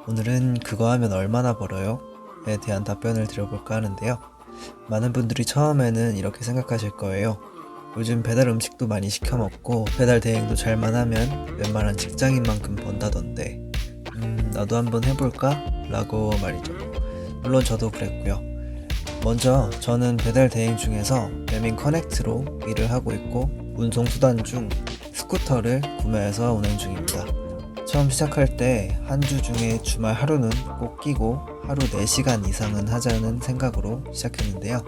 오늘은 그거 하면 얼마나 벌어요? 에 대한 답변을 드려볼까 하는데요. 많은 분들이 처음에는 이렇게 생각하실 거예요. 요즘 배달 음식도 많이 시켜 먹고 배달 대행도 잘만 하면 웬만한 직장인만큼 번다던데 나도 한번 해볼까? 라고 말이죠. 물론 저도 그랬고요. 먼저 저는 배달 대행 중에서 배민 커넥트로 일을 하고 있고 운송수단 중 스쿠터를 구매해서 운행 중입니다. 처음 시작할 때 한 주 중에 주말 하루는 꼭 끼고 하루 4시간 이상은 하자는 생각으로 시작했는데요.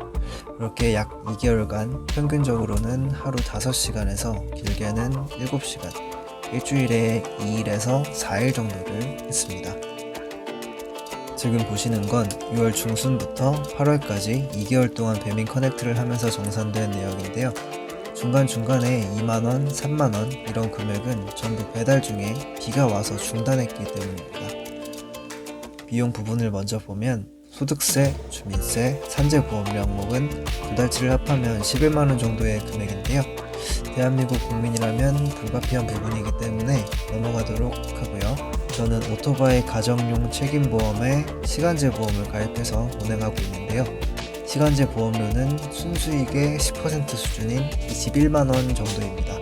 그렇게 약 2개월간 평균적으로는 하루 5시간에서 길게는 7시간, 일주일에 2일에서 4일 정도를 했습니다. 지금 보시는 건 6월 중순부터 8월까지 2개월 동안 배민 커넥트를 하면서 정산된 내역인데요. 중간중간에 2만원, 3만원 이런 금액은 전부 배달 중에 비가 와서 중단했기 때문입니다. 비용 부분을 먼저 보면 소득세, 주민세, 산재보험 명목은 두 달치를 합하면 11만원 정도의 금액인데요. 대한민국 국민이라면 불가피한 부분이기 때문에 넘어가도록 하고요. 저는 오토바이 가정용 책임보험에 시간제 보험을 가입해서 운행하고 있는데요. 시간제 보험료는 순수익의 10% 수준인 21만원 정도입니다.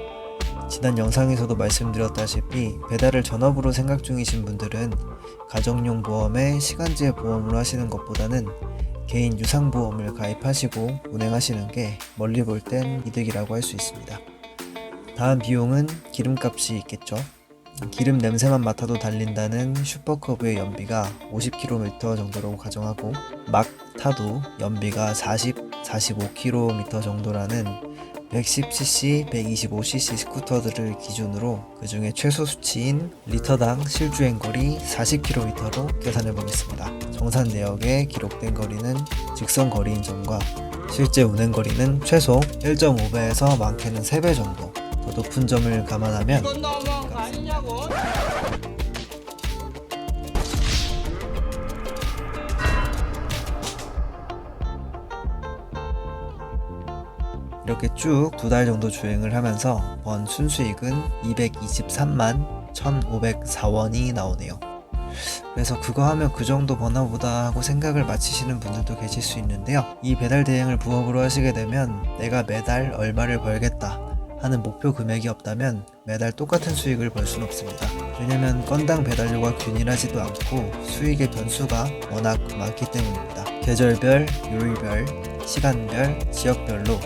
지난 영상에서도 말씀드렸다시피 배달을 전업으로 생각 중이신 분들은 가정용 보험에 시간제 보험으로 하시는 것보다는 개인 유상보험을 가입하시고 운행하시는 게 멀리 볼 땐 이득이라고 할 수 있습니다. 다음 비용은 기름값이 있겠죠. 기름 냄새만 맡아도 달린다는 슈퍼커브의 연비가 50km 정도로 가정하고 막 타도 연비가 45km 정도라는 110cc, 125cc 스쿠터들을 기준으로 그 중에 최소 수치인 리터당 실주행거리 40km로 계산해 보겠습니다. 정산 내역에 기록된 거리는 직선 거리인 점과 실제 운행거리는 최소 1.5배에서 많게는 3배 정도 더 높은 점을 감안하면 이건 너무한 거 아니냐고. 이렇게 쭉 2달 정도 주행을 하면서 번 순수익은 223만 1,504원이 나오네요. 그래서 그거 하면 그 정도 버나보다 하고 생각을 마치시는 분들도 계실 수 있는데요. 이 배달 대행을 부업으로 하시게 되면 내가 매달 얼마를 벌겠다 하는 목표 금액이 없다면 매달 똑같은 수익을 벌 수는 없습니다. 왜냐면 건당 배달료가 균일하지도 않고 수익의 변수가 워낙 많기 때문입니다. 계절별, 요일별, 시간별, 지역별로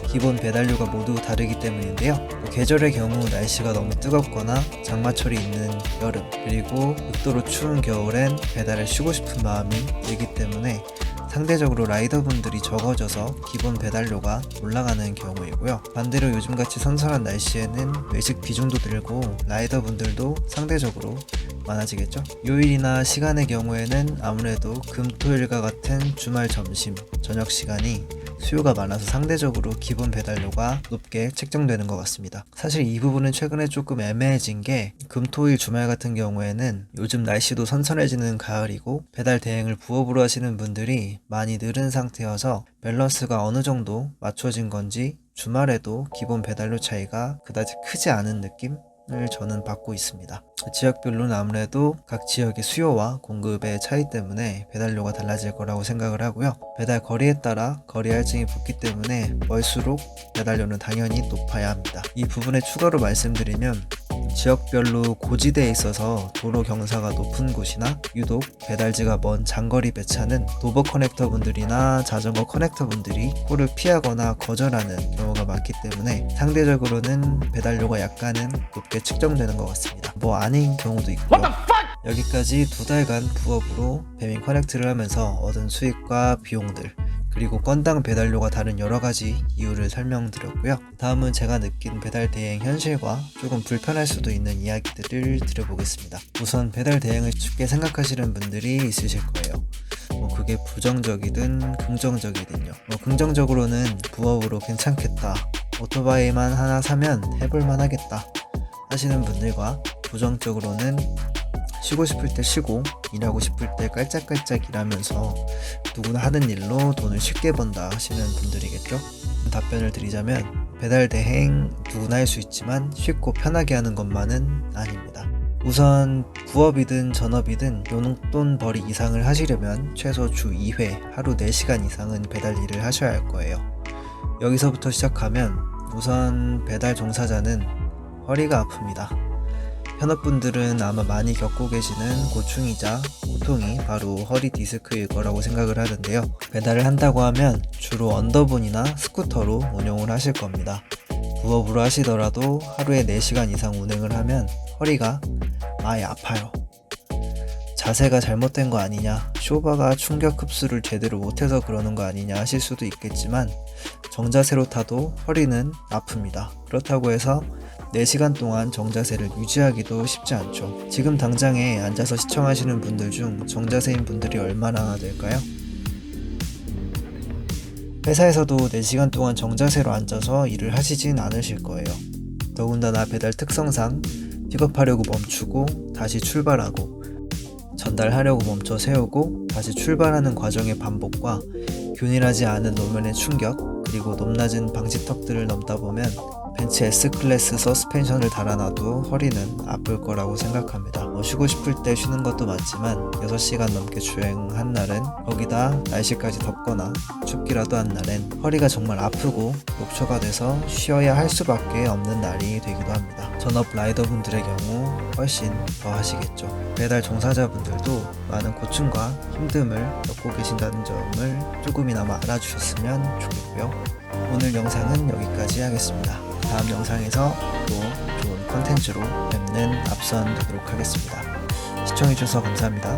기본 배달료가 모두 다르기 때문인데요. 계절의 경우 날씨가 너무 뜨겁거나 장마철이 있는 여름 그리고 극도로 추운 겨울엔 배달을 쉬고 싶은 마음이 들기 때문에 상대적으로 라이더분들이 적어져서 기본 배달료가 올라가는 경우이고요. 반대로 요즘같이 선선한 날씨에는 외식 비중도 늘고 라이더분들도 상대적으로 많아지겠죠. 요일이나 시간의 경우에는 아무래도 금, 토, 일과 같은 주말 점심, 저녁 시간이 수요가 많아서 상대적으로 기본 배달료가 높게 책정되는 것 같습니다. 사실 이 부분은 최근에 조금 애매해진 게 금, 토, 일 주말 같은 경우에는 요즘 날씨도 선선해지는 가을이고 배달 대행을 부업으로 하시는 분들이 많이 늘은 상태여서 밸런스가 어느 정도 맞춰진 건지 주말에도 기본 배달료 차이가 그다지 크지 않은 느낌을 저는 받고 있습니다. 지역별로는 아무래도 각 지역의 수요와 공급의 차이 때문에 배달료가 달라질 거라고 생각을 하고요. 배달 거리에 따라 거리 할증이 붙기 때문에 멀수록 배달료는 당연히 높아야 합니다. 이 부분에 추가로 말씀드리면 지역별로 고지대에 있어서 도로 경사가 높은 곳이나 유독 배달지가 먼 장거리 배차는 도보 커넥터 분들이나 자전거 커넥터 분들이 콜을 피하거나 거절하는 경우가 많기 때문에 상대적으로는 배달료가 약간은 높게 측정되는 것 같습니다. 뭐 아닌 경우도 있고요. 여기까지 2달간 부업으로 배민 커넥트를 하면서 얻은 수익과 비용들 그리고 건당 배달료가 다른 여러가지 이유를 설명드렸고요. 다음은 제가 느낀 배달 대행 현실과 조금 불편할 수도 있는 이야기들을 드려보겠습니다. 우선 배달 대행을 쉽게 생각하시는 분들이 있으실 거예요. 그게 부정적이든 긍정적이든요. 긍정적으로는 부업으로 괜찮겠다, 오토바이만 하나 사면 해볼만 하겠다 하시는 분들과 부정적으로는 쉬고 싶을 때 쉬고 일하고 싶을 때 깔짝깔짝 일하면서 누구나 하는 일로 돈을 쉽게 번다 하시는 분들이겠죠. 답변을 드리자면 배달 대행 누구나 할 수 있지만 쉽고 편하게 하는 것만은 아닙니다. 우선 부업이든 전업이든 용돈 벌이 이상을 하시려면 최소 주 2회 하루 4시간 이상은 배달 일을 하셔야 할 거예요. 여기서부터 시작하면 우선 배달 종사자는 허리가 아픕니다. 현업분들은 아마 많이 겪고 계시는 고충이자 고통이 바로 허리 디스크일 거라고 생각을 하는데요. 배달을 한다고 하면 주로 언더분이나 스쿠터로 운용을 하실 겁니다. 부업으로 하시더라도 하루에 4시간 이상 운행을 하면 허리가 아예 아파요. 자세가 잘못된 거 아니냐, 쇼바가 충격 흡수를 제대로 못해서 그러는 거 아니냐 하실 수도 있겠지만 정자세로 타도 허리는 아픕니다. 그렇다고 해서 4시간 동안 정자세를 유지하기도 쉽지 않죠. 지금 당장에 앉아서 시청하시는 분들 중 정자세인 분들이 얼마나 될까요? 회사에서도 4시간 동안 정자세로 앉아서 일을 하시진 않으실 거예요. 더군다나 배달 특성상 픽업하려고 멈추고 다시 출발하고 전달하려고 멈춰 세우고 다시 출발하는 과정의 반복과 균일하지 않은 노면의 충격, 그리고 높낮은 방지턱들을 넘다 보면 벤츠 S클래스 서스펜션을 달아놔도 허리는 아플 거라고 생각합니다. 쉬고 싶을 때 쉬는 것도 맞지만 6시간 넘게 주행한 날은, 거기다 날씨까지 덥거나 춥기라도 한 날엔 허리가 정말 아프고 녹초가 돼서 쉬어야 할 수밖에 없는 날이 되기도 합니다. 전업 라이더분들의 경우 훨씬 더 하시겠죠. 배달 종사자분들도 많은 고충과 힘듦을 겪고 계신다는 점을 조금이나마 알아주셨으면 좋겠고요. 오늘 영상은 여기까지 하겠습니다. 다음 영상에서 또 좋은 컨텐츠로 뵙는 앞선 되도록 하겠습니다. 시청해주셔서 감사합니다.